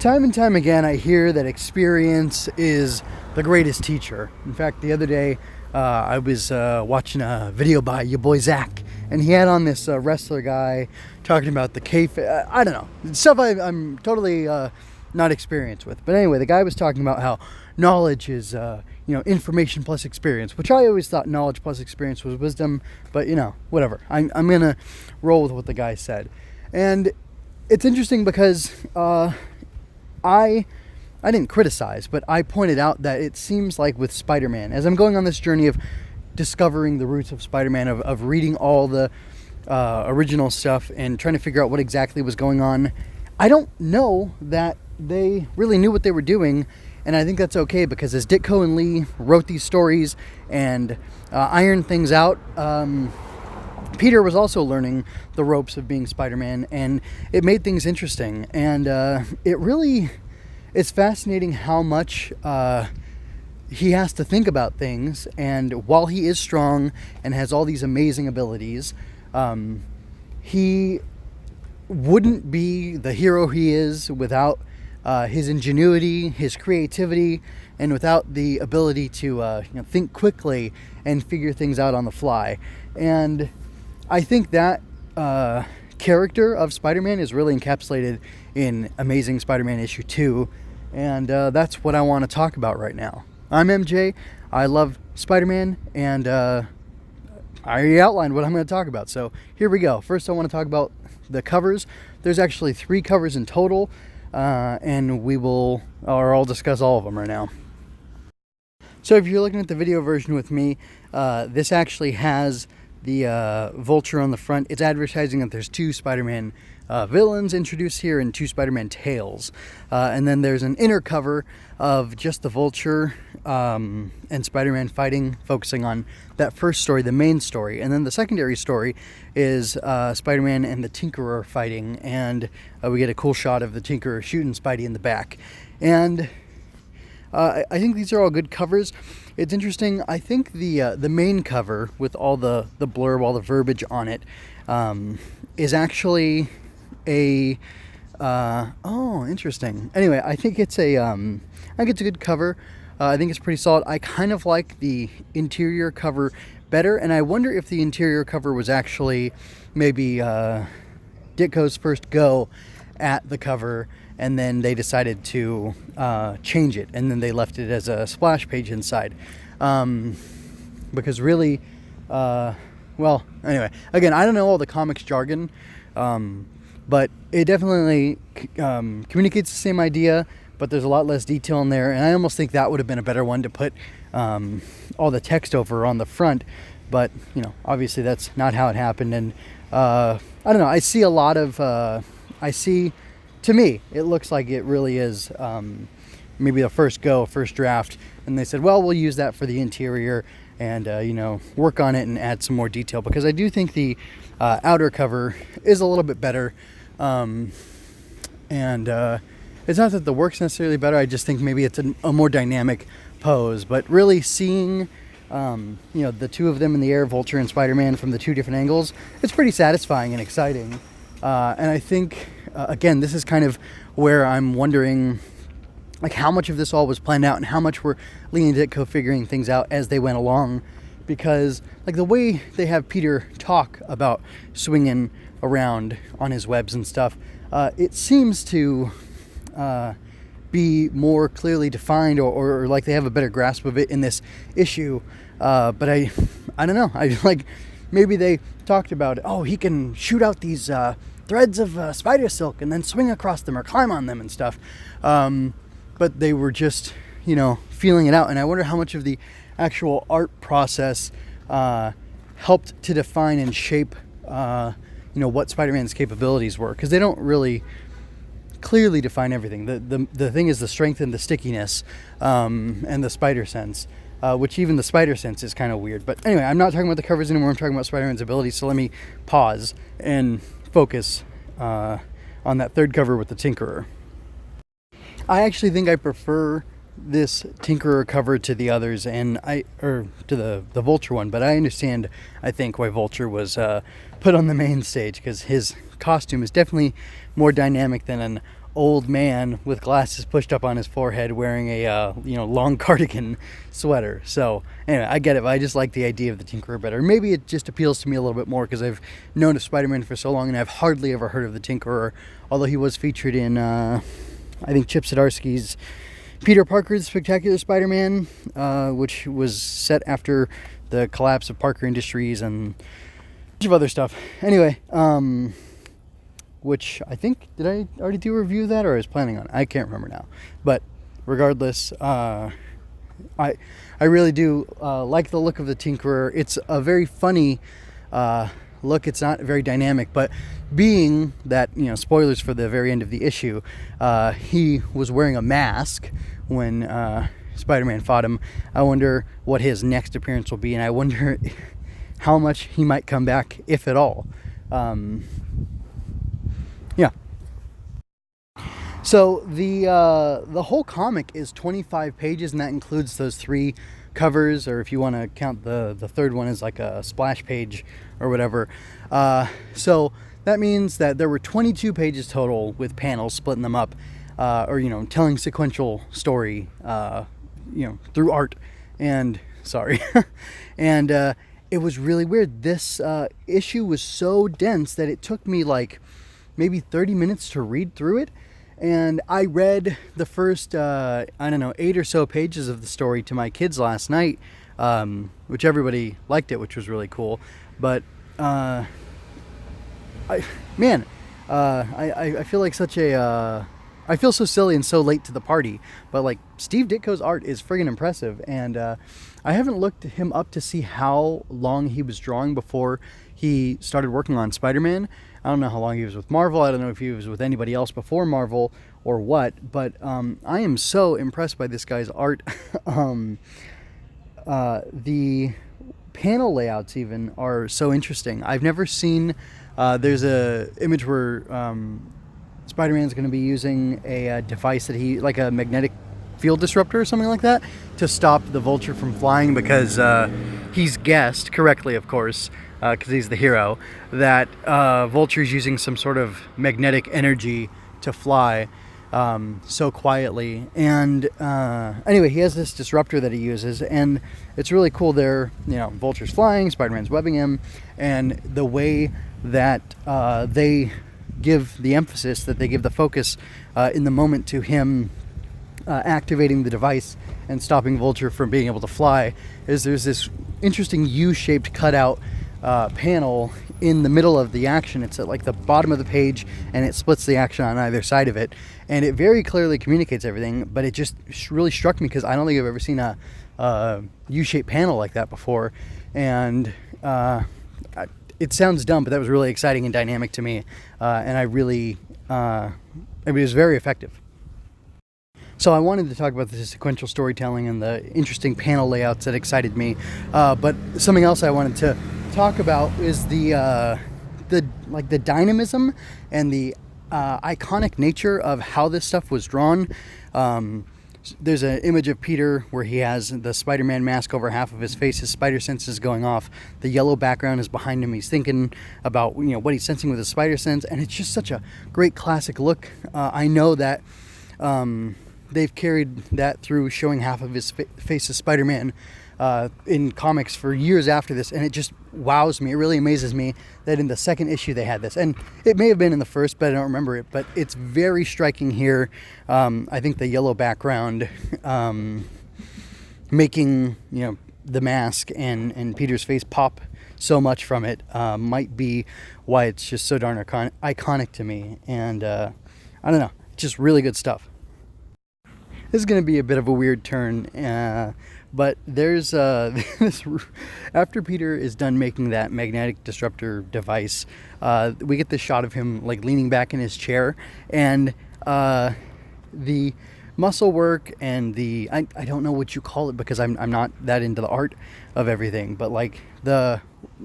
Time and time again, I hear that experience is the greatest teacher. In fact, the other day, I was watching a video by your boy Zach, and he had on this wrestler guy talking about the kayfabe. I don't know, stuff I'm totally not experienced with. But anyway, the guy was talking about how knowledge is, information plus experience, which I always thought knowledge plus experience was wisdom. But whatever. I'm gonna roll with what the guy said, and it's interesting because I didn't criticize, but I pointed out that it seems like with Spider-Man, as I'm going on this journey of discovering the roots of Spider-Man, of reading all the original stuff and trying to figure out what exactly was going on, I don't know that they really knew what they were doing, and I think that's okay, because as Ditko and Lee wrote these stories and ironed things out, Peter was also learning the ropes of being Spider-Man, and it made things interesting. And it's fascinating how much he has to think about things. And while he is strong and has all these amazing abilities, he wouldn't be the hero he is without his ingenuity, his creativity, and without the ability to think quickly and figure things out on the fly. And I think that character of Spider-Man is really encapsulated in Amazing Spider-Man issue 2, and that's what I want to talk about right now. I'm MJ, I love Spider-Man, and I already outlined what I'm going to talk about, so here we go. First I want to talk about the covers. There's actually 3 covers in total, and I'll discuss all of them right now. So if you're looking at the video version with me, this actually has the Vulture on the front. It's advertising that there's 2 Spider-Man villains introduced here and 2 Spider-Man tales. And then there's an inner cover of just the Vulture and Spider-Man fighting, focusing on that first story, the main story. And then the secondary story is Spider-Man and the Tinkerer fighting, and we get a cool shot of the Tinkerer shooting Spidey in the back. And I think these are all good covers. It's interesting. I think the main cover with all the blurb, all the verbiage on it, is actually a interesting. Anyway, I think it's a good cover. I think it's pretty solid. I kind of like the interior cover better, and I wonder if the interior cover was actually maybe Ditko's first go at the cover, and then they decided to change it, and then they left it as a splash page inside. Because really, anyway, again, I don't know all the comics jargon, but it definitely communicates the same idea, but there's a lot less detail in there, and I almost think that would have been a better one to put all the text over on the front, but, obviously that's not how it happened, and I don't know, I see a lot of, to me, it looks like it really is maybe the first draft, and they said, well, we'll use that for the interior and, work on it and add some more detail, because I do think the outer cover is a little bit better, and it's not that the work's necessarily better, I just think maybe it's a more dynamic pose, but really seeing, the 2 of them in the air, Vulture and Spider-Man, from the 2 different angles, it's pretty satisfying and exciting, and I think, again, this is kind of where I'm wondering, like, how much of this all was planned out and how much were Lee and Ditko figuring things out as they went along, because, like, the way they have Peter talk about swinging around on his webs and stuff, it seems to be more clearly defined, or like they have a better grasp of it in this issue, but I don't know, maybe they talked about, he can shoot out these threads of spider silk and then swing across them or climb on them and stuff, but they were just feeling it out, and I wonder how much of the actual art process helped to define and shape what Spider-Man's capabilities were, because they don't really clearly define everything. The thing is the strength and the stickiness, and the spider sense, which even the spider sense is kind of weird. But anyway, I'm not talking about the covers anymore, I'm talking about Spider-Man's abilities, so let me pause and focus on that 3rd cover with the Tinkerer. I actually think I prefer this Tinkerer cover to the others, and to the Vulture one, but I understand, I think, why Vulture was put on the main stage, because his costume is definitely more dynamic than an old man with glasses pushed up on his forehead wearing a long cardigan sweater. So anyway, I get it, but I just like the idea of the Tinkerer better. Maybe it just appeals to me a little bit more because I've known of Spider-Man for so long and I've hardly ever heard of the Tinkerer, although he was featured in I think Chip Zdarsky's Peter Parker's Spectacular Spider-Man, which was set after the collapse of Parker Industries and a bunch of other stuff. Anyway, which I think, did I already do a review of that, or I was planning on? I can't remember now. But regardless, I really do like the look of the Tinkerer. It's a very funny look. It's not very dynamic, but being that, spoilers for the very end of the issue, he was wearing a mask when Spider-Man fought him. I wonder what his next appearance will be, and I wonder how much he might come back, if at all. Yeah. So the whole comic is 25 pages, and that includes those 3 covers, or if you want to count the third one as like a splash page or whatever. So that means that there were 22 pages total with panels splitting them up, or telling sequential story, through art. And sorry, and it was really weird. This issue was so dense that it took me like maybe 30 minutes to read through it. And I read the first, 8 or so pages of the story to my kids last night, which everybody liked it, which was really cool. But, I feel like I feel so silly and so late to the party. But like, Steve Ditko's art is friggin' impressive. And I haven't looked him up to see how long he was drawing before he started working on Spider-Man. I don't know how long he was with Marvel. I don't know if he was with anybody else before Marvel or what, but I am so impressed by this guy's art. The panel layouts even are so interesting. I've never seen, there's a image where Spider-Man's going to be using a device that like a magnetic field disruptor or something like that, to stop the Vulture from flying, because he's guessed, correctly of course, because he's the hero, that Vulture's using some sort of magnetic energy to fly so quietly. And anyway, he has this disruptor that he uses, and it's really cool. There, Vulture's flying, Spider-Man's webbing him, and the way that they give the emphasis, that they give the focus in the moment to him activating the device and stopping Vulture from being able to fly, is there's this interesting U-shaped cutout panel in the middle of the action. It's at like the bottom of the page, and it splits the action on either side of it, and it very clearly communicates everything. But it just really struck me because I don't think I've ever seen a U-shaped panel like that before, and it sounds dumb, but that was really exciting and dynamic to me, and it was very effective. So I wanted to talk about the sequential storytelling and the interesting panel layouts that excited me. But something else I wanted to talk about is the dynamism and the iconic nature of how this stuff was drawn. There's an image of Peter where he has the Spider-Man mask over half of his face. His spider sense is going off. The yellow background is behind him. He's thinking about what he's sensing with his spider sense, and it's just such a great classic look. I know that they've carried that through showing half of his face as Spider-Man in comics for years after this, and it just wows me. It really amazes me that in the second issue they had this, and it may have been in the first, but I don't remember it. But it's very striking here. I think the yellow background making the mask and Peter's face pop so much from it might be why it's just so darn iconic to me. And I don't know, just really good stuff. This is going to be a bit of a weird turn, but there's this, after Peter is done making that magnetic disruptor device, we get this shot of him like leaning back in his chair, and the muscle work and I don't know what you call it because I'm not that into the art of everything, but like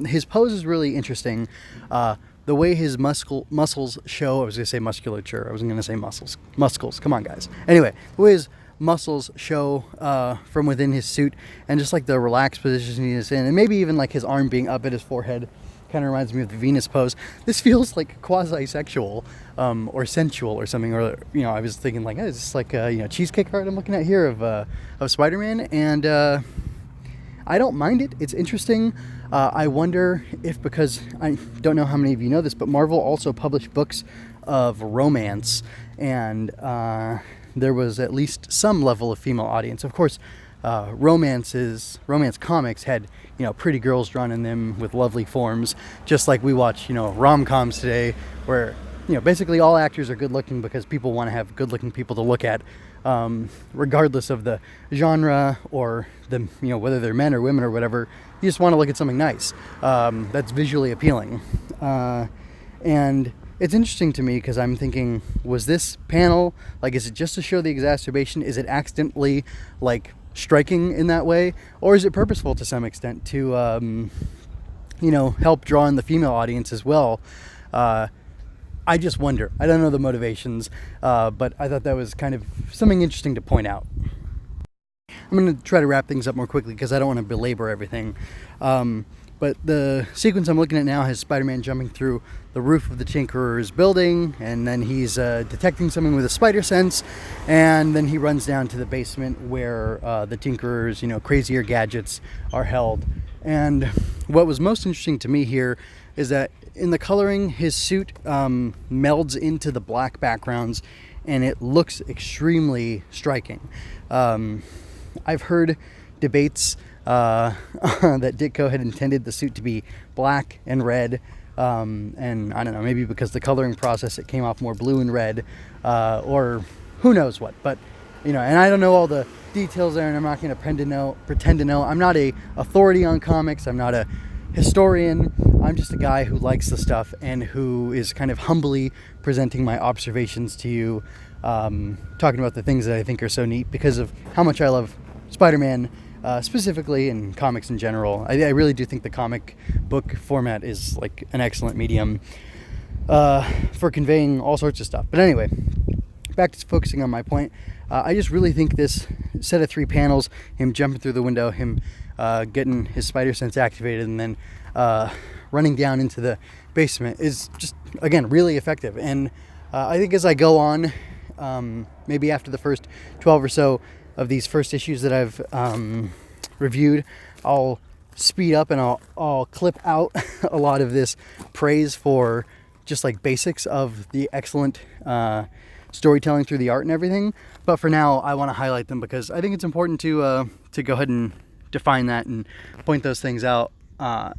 his pose is really interesting. The way his muscles show, I was going to say musculature, I wasn't going to say muscles, come on guys. Anyway, the way his muscles show from within his suit, and just like the relaxed position he is in, and maybe even like his arm being up at his forehead, kind of reminds me of the Venus pose. This feels like quasi-sexual or sensual or something. Or, you know, I was thinking like, oh, is this like a, you know, cheesecake art I'm looking at here of Spider-Man? And I don't mind it. It's interesting. I wonder if, because I don't know how many of you know this, but Marvel also published books of romance, and there was at least some level of female audience. Of course, romance comics had, you know, pretty girls drawn in them with lovely forms, just like we watch, you know, rom-coms today, where, you know, basically all actors are good looking because people want to have good looking people to look at, regardless of the genre or the, you know, whether they're men or women or whatever. You just want to look at something nice that's visually appealing. And it's interesting to me because I'm thinking, was this panel, like, is it just to show the exacerbation? Is it accidentally, like, striking in that way? Or is it purposeful to some extent to, you know, help draw in the female audience as well? I just wonder. I don't know the motivations, but I thought that was kind of something interesting to point out. I'm going to try to wrap things up more quickly because I don't want to belabor everything. But the sequence I'm looking at now has Spider-Man jumping through the roof of the Tinkerer's building, and then he's detecting something with a spider sense, and then he runs down to the basement where the Tinkerer's, you know, crazier gadgets are held. And what was most interesting to me here is that in the coloring, his suit melds into the black backgrounds, and it looks extremely striking. I've heard debates that Ditko had intended the suit to be black and red, and I don't know, maybe because the coloring process it came off more blue and red, or who knows what. But, you know, and I don't know all the details there, and I'm not going to pretend to know. I'm not a authority on comics. I'm not a historian. I'm just a guy who likes the stuff and who is kind of humbly presenting my observations to you, talking about the things that I think are so neat because of how much I love Spider-Man specifically, and comics in general. I really do think the comic book format is like an excellent medium for conveying all sorts of stuff. But anyway, back to focusing on my point. I just really think this set of 3 panels, him jumping through the window, him getting his spider sense activated, and then running down into the basement is just, again, really effective. And I think as I go on, maybe after the first 12 or so of these first issues that I've reviewed, I'll speed up and I'll clip out a lot of this praise for just like basics of the excellent storytelling through the art and everything. But for now, I want to highlight them because I think it's important to go ahead and define that and point those things out,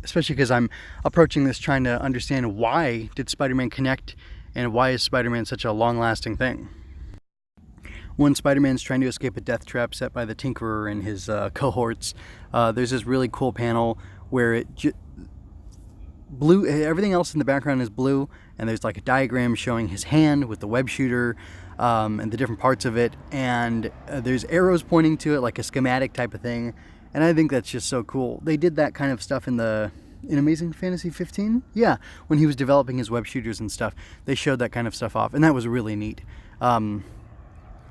especially because I'm approaching this trying to understand why did Spider-Man connect and why is Spider-Man such a long-lasting thing. When Spider-Man's trying to escape a death trap set by the Tinkerer and his cohorts, there's this really cool panel where everything else in the background is blue, and there's like a diagram showing his hand with the web shooter and the different parts of it, and there's arrows pointing to it like a schematic type of thing, and I think that's just so cool. They did that kind of stuff in Amazing Fantasy 15? Yeah, when he was developing his web shooters and stuff, they showed that kind of stuff off, and that was really neat.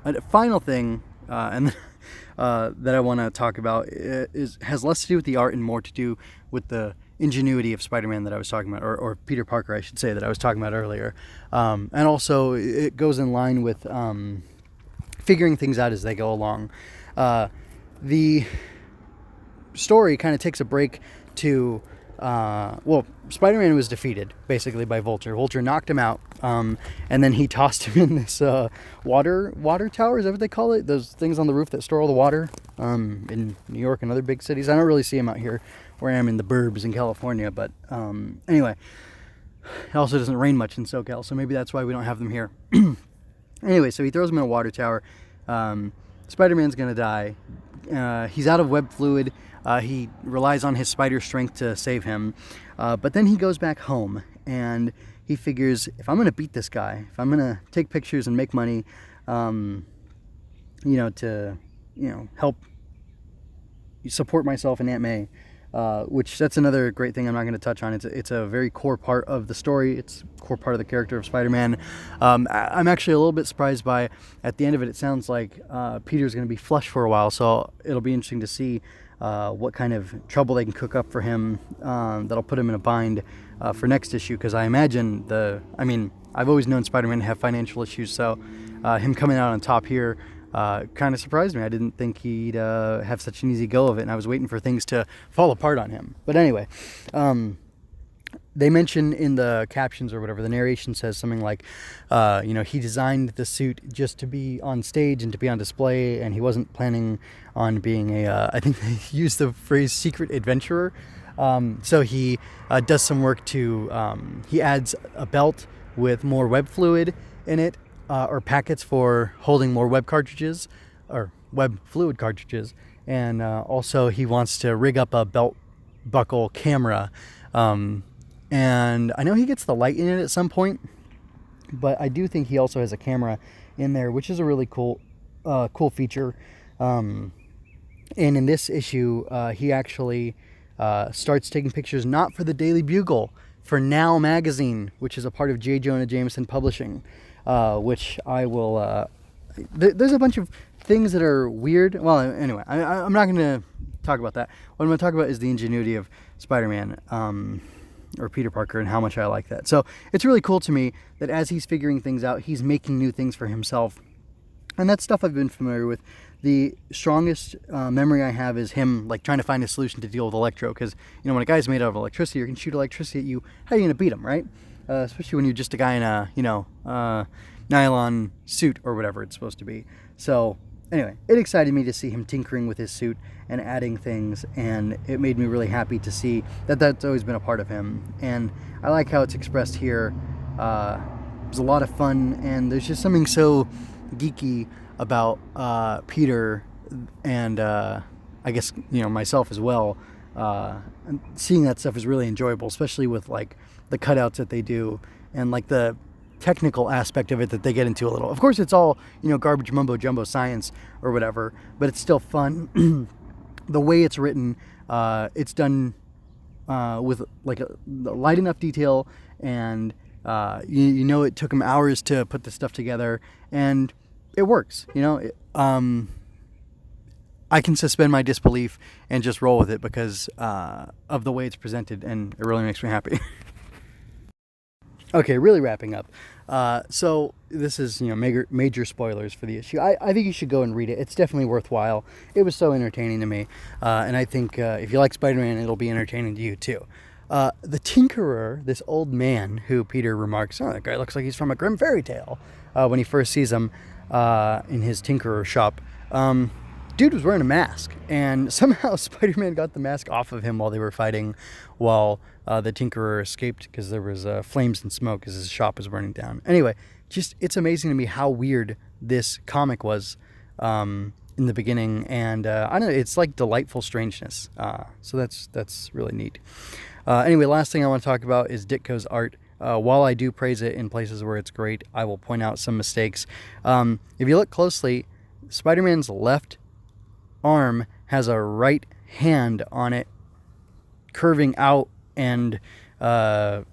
A final thing that I want to talk about has less to do with the art and more to do with the ingenuity of Spider-Man that I was talking about, or Peter Parker, I should say, that I was talking about earlier. And also, it goes in line with figuring things out as they go along. The story kind of takes a break to... Spider-Man was defeated, basically, by Vulture. Vulture knocked him out, and then he tossed him in this water tower, is that what they call it? Those things on the roof that store all the water in New York and other big cities. I don't really see them out here where I am in the burbs in California, but anyway. It also doesn't rain much in SoCal, so maybe that's why we don't have them here. Anyway, so he throws him in a water tower. Spider-Man's going to die. He's out of web fluid. He relies on his spider strength to save him. But then he goes back home, and he figures, if I'm going to beat this guy, if I'm going to take pictures and make money, to help support myself and Aunt May, which that's another great thing I'm not going to touch on. It's a very core part of the story. It's a core part of the character of Spider-Man. I'm actually a little bit surprised by, at the end of it, it sounds like Peter's going to be flush for a while, so it'll be interesting to see what kind of trouble they can cook up for him that'll put him in a bind for next issue, because I imagine I've always known Spider-Man to have financial issues, so him coming out on top here kind of surprised me. I didn't think he'd have such an easy go of it, and I was waiting for things to fall apart on him. But anyway, they mention in the captions or whatever, the narration says something like, he designed the suit just to be on stage and to be on display, and he wasn't planning on being I think they used the phrase secret adventurer. So he does some work he adds a belt with more web fluid in it, or packets for holding more web cartridges, or web fluid cartridges. And also he wants to rig up a belt buckle camera. And I know he gets the light in it at some point, but I do think he also has a camera in there, which is a really cool feature. And in this issue, he actually starts taking pictures, not for the Daily Bugle, for Now Magazine, which is a part of J. Jonah Jameson Publishing, which I will... there's a bunch of things that are weird. Well, anyway, I'm not going to talk about that. What I'm going to talk about is the ingenuity of Spider-Man, or Peter Parker, and how much I like that. So it's really cool to me that as he's figuring things out, he's making new things for himself. And that's stuff I've been familiar with. The strongest memory I have is him trying to find a solution to deal with Electro, because when a guy's made out of electricity or can shoot electricity at you, how are you going to beat him, right? Especially when you're just a guy in a nylon suit or whatever it's supposed to be. So anyway, it excited me to see him tinkering with his suit and adding things, and it made me really happy to see that that's always been a part of him. And I like how it's expressed here. It was a lot of fun, and there's just something so geeky about Peter, and I guess myself as well. Seeing that stuff is really enjoyable, especially with the cutouts that they do, and the technical aspect of it that they get into a little. Of course, it's all garbage mumbo jumbo science or whatever, but it's still fun. The way it's written, it's done with a light enough detail, and it took them hours to put this stuff together, and it works. I can suspend my disbelief and just roll with it because of the way it's presented, and it really makes me happy. Okay, really wrapping up. So this is, major spoilers for the issue. I think you should go and read it. It's definitely worthwhile. It was so entertaining to me. And I think if you like Spider-Man, it'll be entertaining to you too. The Tinkerer, this old man who Peter remarks, oh, that guy looks like he's from a grim fairy tale, when he first sees him in his Tinkerer shop. Dude was wearing a mask, and somehow Spider-Man got the mask off of him while they were fighting, while the Tinkerer escaped because there was flames and smoke as his shop was burning down. Anyway, it's amazing to me how weird this comic was in the beginning, and I don't know, it's delightful strangeness. So that's really neat. Anyway, last thing I want to talk about is Ditko's art. While I do praise it in places where it's great, I will point out some mistakes. If you look closely, Spider-Man's left arm has a right hand on it curving out and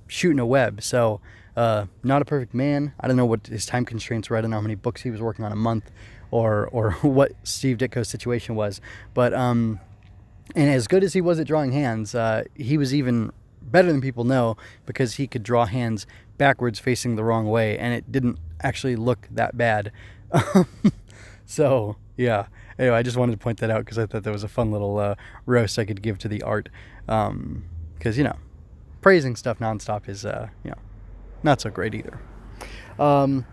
shooting a web. So not a perfect man. I don't know what his time constraints were. I don't know how many books he was working on a month, or what Steve Ditko's situation was. But and as good as he was at drawing hands, he was even better than people know, because he could draw hands backwards facing the wrong way, and it didn't actually look that bad. So yeah. Anyway, I just wanted to point that out because I thought that was a fun little roast I could give to the art. Because, praising stuff nonstop is, not so great either.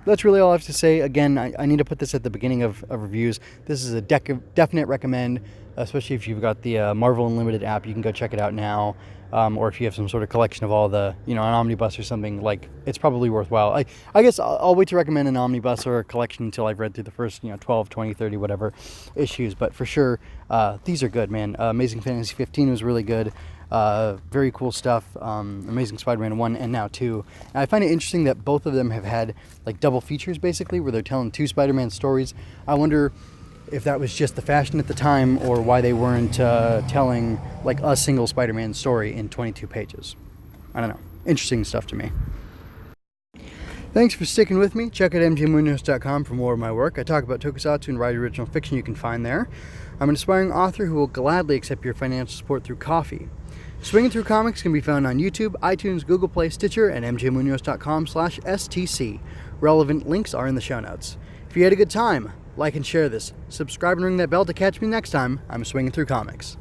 That's really all I have to say. Again, I need to put this at the beginning of reviews. This is a definite recommend, especially if you've got the Marvel Unlimited app. You can go check it out now. Or if you have some sort of collection of all the, an omnibus or something, it's probably worthwhile. I guess I'll wait to recommend an omnibus or a collection until I've read through the first, 12, 20, 30, whatever issues. But for sure, these are good, man. Amazing Fantasy 15 was really good. Very cool stuff. Amazing Spider-Man 1 and now 2. And I find it interesting that both of them have had double features, basically, where they're telling two Spider-Man stories. I wonder if that was just the fashion at the time, or why they weren't telling a single Spider-Man story in 22 pages. I don't know. Interesting stuff to me. Thanks for sticking with me. Check out mjmunoz.com for more of my work. I talk about Tokusatsu and write original fiction you can find there. I'm an aspiring author who will gladly accept your financial support through coffee. Swinging Through Comics can be found on YouTube, iTunes, Google Play, Stitcher, and mjmunoz.com/stc. Relevant links are in the show notes. If you had a good time, like and share this. Subscribe and ring that bell to catch me next time I'm swinging through comics.